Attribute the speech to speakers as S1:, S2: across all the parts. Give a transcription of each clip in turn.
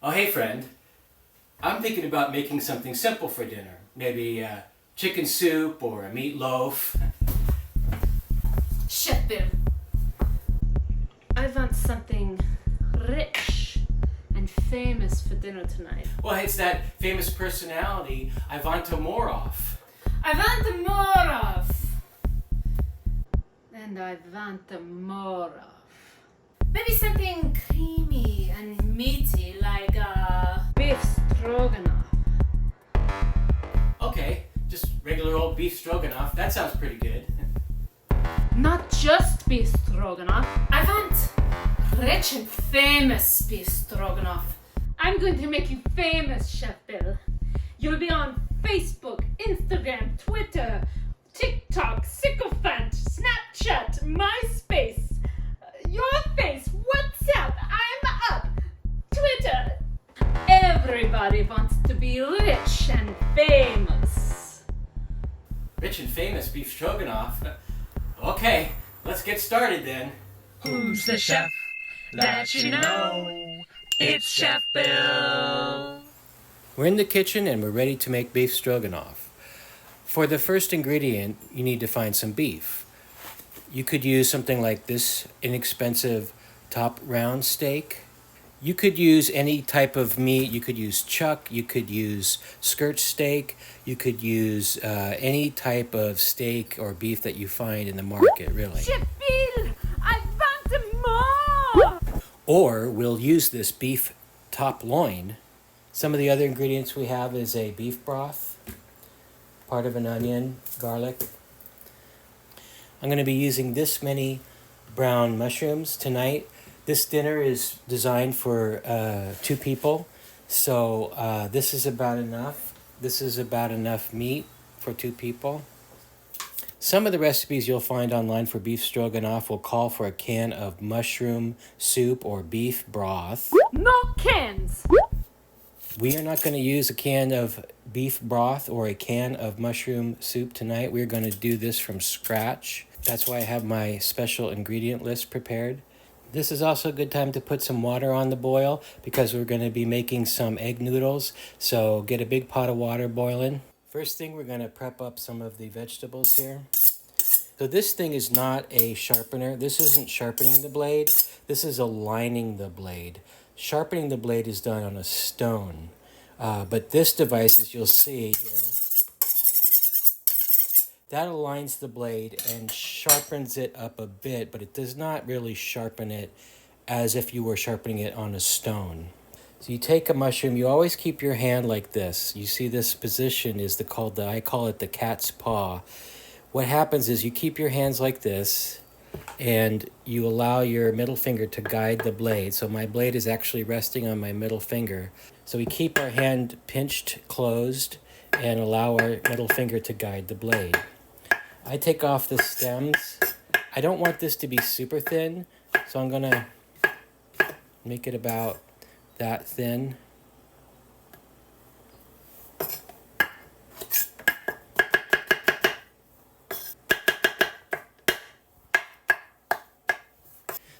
S1: Oh, hey friend. I'm thinking about making something simple for dinner. Maybe chicken soup or a meatloaf.
S2: Chef Bill, I want something rich and famous for dinner tonight.
S1: Well, it's that famous personality, Ivanta Moroff.
S2: Ivanta Moroff! And Ivanta Moroff. Maybe something creamy and meaty like beef stroganoff.
S1: Okay, just regular old beef stroganoff. That sounds pretty good.
S2: Not just beef stroganoff. I want rich and famous beef stroganoff. I'm going to make you famous, Chef Bill. You'll be on Facebook, Instagram, Twitter, TikTok, Sycophant, Snapchat, MySpace, Your Face, WhatsApp, I'm Up, Twitter. Everybody wants to be rich and famous.
S1: Rich and famous beef stroganoff. Okay, let's get started then.
S3: Who's the chef that you know? It's Chef Bill.
S1: We're in the kitchen and we're ready to make beef stroganoff. For the first ingredient, you need to find some beef. You could use something like this inexpensive top round steak. You could use any type of meat. You could use chuck, you could use skirt steak, you could use any type of steak or beef that you find in the market, really.
S2: Chef Bill, I want more!
S1: Or we'll use this beef top loin. Some of the other ingredients we have is a beef broth, part of an onion, garlic. I'm going to be using this many brown mushrooms tonight. This dinner is designed for 2 people, so this is about enough. This is about enough meat for 2 people. Some of the recipes you'll find online for beef stroganoff will call for a can of mushroom soup or beef broth.
S2: No cans!
S1: We are not going to use a can of beef broth or a can of mushroom soup tonight. We're going to do this from scratch. That's why I have my special ingredient list prepared. This is also a good time to put some water on the boil because we're going to be making some egg noodles. So get a big pot of water boiling. First thing, we're going to prep up some of the vegetables here. So this thing is not a sharpener. This isn't sharpening the blade. This is aligning the blade. Sharpening the blade is done on a stone. But this device, as you'll see here, that aligns the blade and sharpens it up a bit, but it does not really sharpen it as if you were sharpening it on a stone. So you take a mushroom, you always keep your hand like this. You see this position is I call it the cat's paw. What happens is you keep your hands like this and you allow your middle finger to guide the blade. So my blade is actually resting on my middle finger. So we keep our hand pinched closed and allow our middle finger to guide the blade. I take off the stems. I don't want this to be super thin, so I'm going to make it about that thin.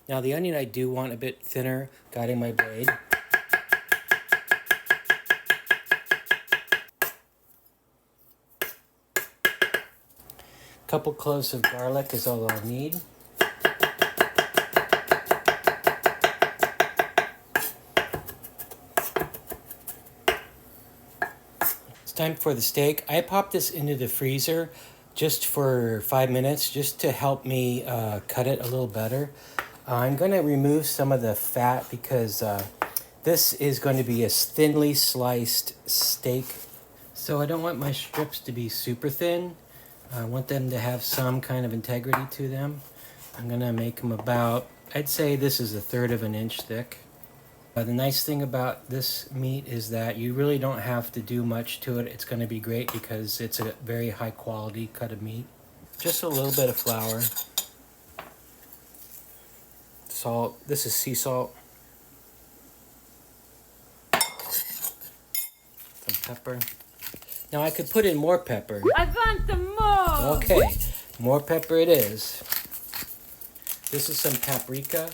S1: Now the onion I do want a bit thinner, guiding my blade. Couple cloves of garlic is all I'll need. It's time for the steak. I popped this into the freezer just for 5 minutes, just to help me cut it a little better. I'm going to remove some of the fat because this is going to be a thinly sliced steak. So I don't want my strips to be super thin. I want them to have some kind of integrity to them. I'm going to make them about, I'd say this is 1/3 of an inch thick. The nice thing about this meat is that you really don't have to do much to it. It's going to be great because it's a very high quality cut of meat. Just a little bit of flour. Salt. This is sea salt. Some pepper. Now I could put in more pepper.
S2: I want more!
S1: Okay, more pepper it is. This is some paprika.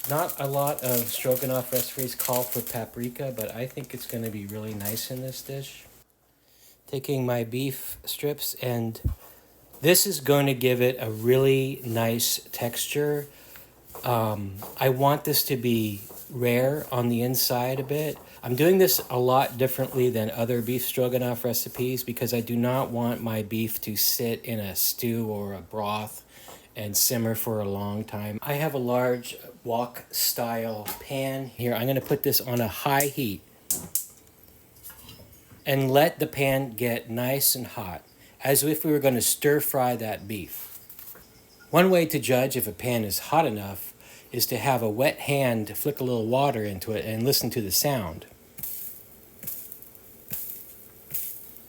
S1: Not a lot of stroganoff recipes call for paprika, but I think it's going to be really nice in this dish. Taking my beef strips, and this is going to give it a really nice texture. I want this to be rare on the inside a bit. I'm doing this a lot differently than other beef stroganoff recipes because I do not want my beef to sit in a stew or a broth and simmer for a long time. I have a large wok style pan here. I'm going to put this on a high heat and let the pan get nice and hot, as if we were going to stir fry that beef. One way to judge if a pan is hot enough is to have a wet hand flick a little water into it and listen to the sound.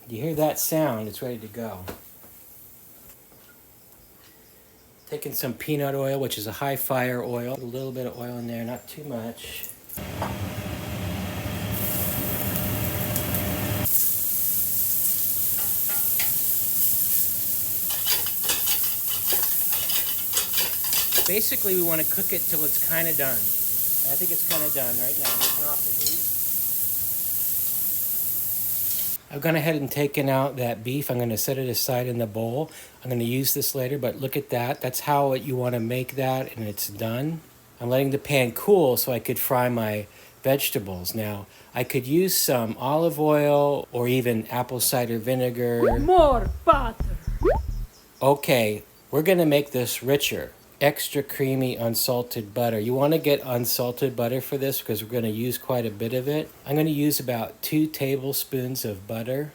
S1: You hear that sound, it's ready to go. Taking some peanut oil, which is a high fire oil. Put a little bit of oil in there, not too much. Basically, we want to cook it till it's kind of done. And I think it's kind of done right now. Turn off the heat. I've gone ahead and taken out that beef. I'm going to set it aside in the bowl. I'm going to use this later, but look at that. That's how you want to make that, and it's done. I'm letting the pan cool so I could fry my vegetables. Now, I could use some olive oil or even apple cider vinegar.
S2: More butter.
S1: Okay, we're going to make this richer. Extra creamy unsalted butter. You want to get unsalted butter for this because we're going to use quite a bit of it. I'm going to use about 2 tablespoons of butter.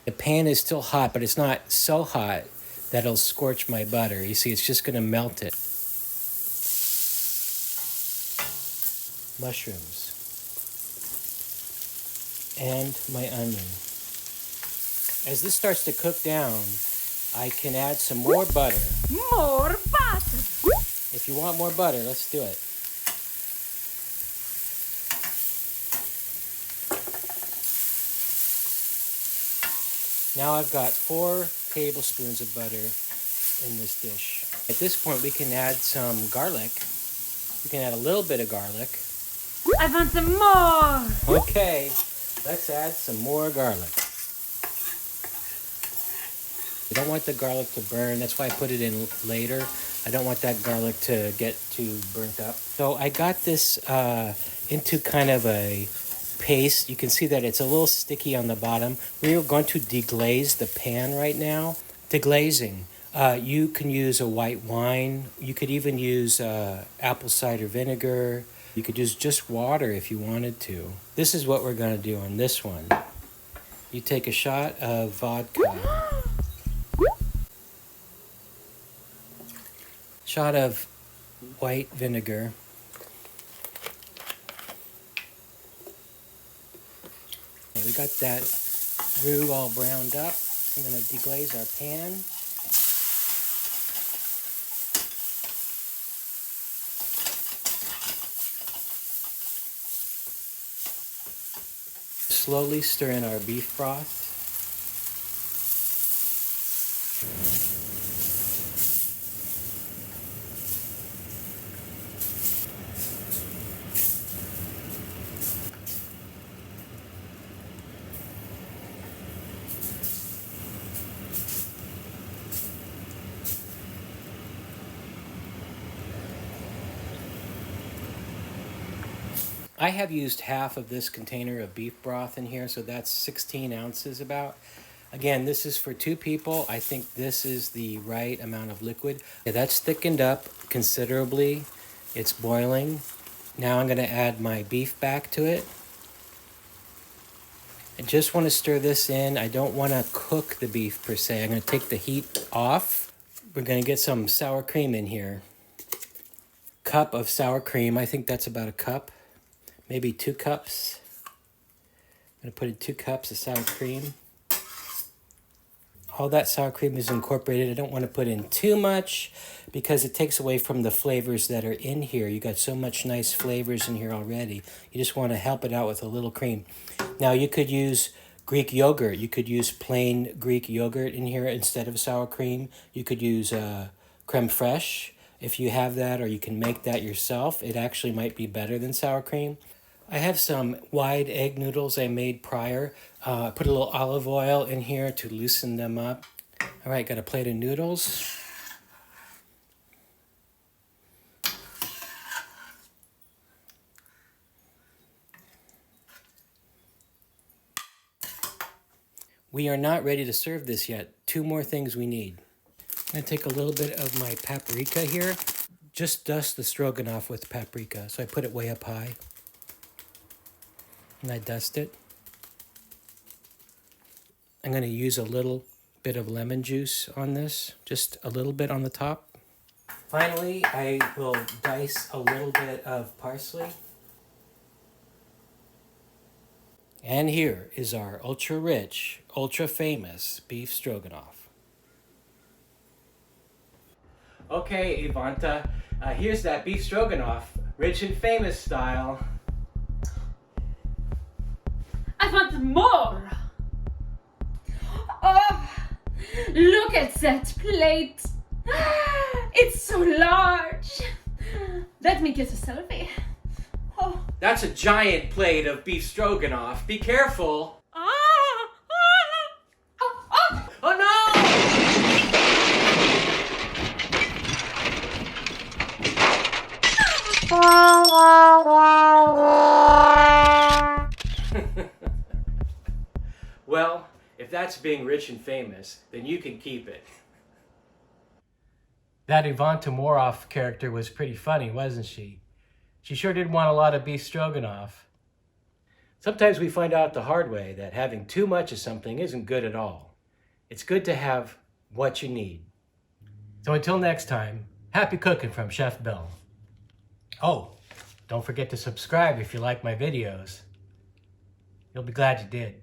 S1: The pan is still hot, but it's not so hot that it'll scorch my butter. You see, it's just going to melt it. Mushrooms. And my onion. As this starts to cook down, I can add some more butter.
S2: More butter.
S1: If you want more butter, let's do it. Now I've got 4 tablespoons of butter in this dish. At this point, we can add some garlic. We can add a little bit of garlic.
S2: I want some more.
S1: Okay, let's add some more garlic. You don't want the garlic to burn. That's why I put it in later. I don't want that garlic to get too burnt up. So I got this into kind of a paste. You can see that it's a little sticky on the bottom. We're going to deglaze the pan right now. Deglazing. You can use a white wine. You could even use apple cider vinegar. You could use just water if you wanted to. This is what we're going to do on this one. You take a shot of vodka. Shot of white vinegar. Okay, we got that roux all browned up. I'm going to deglaze our pan. Slowly stir in our beef broth. I have used half of this container of beef broth in here, so that's 16 ounces about. Again, this is for 2 people. I think this is the right amount of liquid. Yeah, that's thickened up considerably. It's boiling. Now I'm going to add my beef back to it. I just want to stir this in. I don't want to cook the beef per se. I'm going to take the heat off. We're going to get some sour cream in here. Cup of sour cream. I think that's about a cup. Maybe 2 cups. I'm going to put in 2 cups of sour cream. All that sour cream is incorporated. I don't want to put in too much because it takes away from the flavors that are in here. You got so much nice flavors in here already. You just want to help it out with a little cream. Now you could use Greek yogurt. You could use plain Greek yogurt in here instead of sour cream. You could use creme fraiche. If you have that, or you can make that yourself, it actually might be better than sour cream. I have some wide egg noodles I made prior. Put a little olive oil in here to loosen them up. All right, got a plate of noodles. We are not ready to serve this yet. 2 more things we need. I'm going to take a little bit of my paprika here. Just dust the stroganoff with paprika. So I put it way up high. And I dust it. I'm going to use a little bit of lemon juice on this. Just a little bit on the top. Finally, I will dice a little bit of parsley. And here is our ultra-rich, ultra-famous beef stroganoff. Okay, Ivanta, here's that beef stroganoff, rich and famous style.
S2: I want more! Oh, look at that plate! It's so large! Let me get a selfie. Oh.
S1: That's a giant plate of beef stroganoff. Be careful.
S2: Oh, oh.
S1: Oh no! Well, if that's being rich and famous, then you can keep it. That Ivanta Moroff character was pretty funny, wasn't she? She sure did want a lot of beef stroganoff. Sometimes we find out the hard way that having too much of something isn't good at all. It's good to have what you need. So until next time, happy cooking from Chef Bill. Oh, don't forget to subscribe if you like my videos. You'll be glad you did.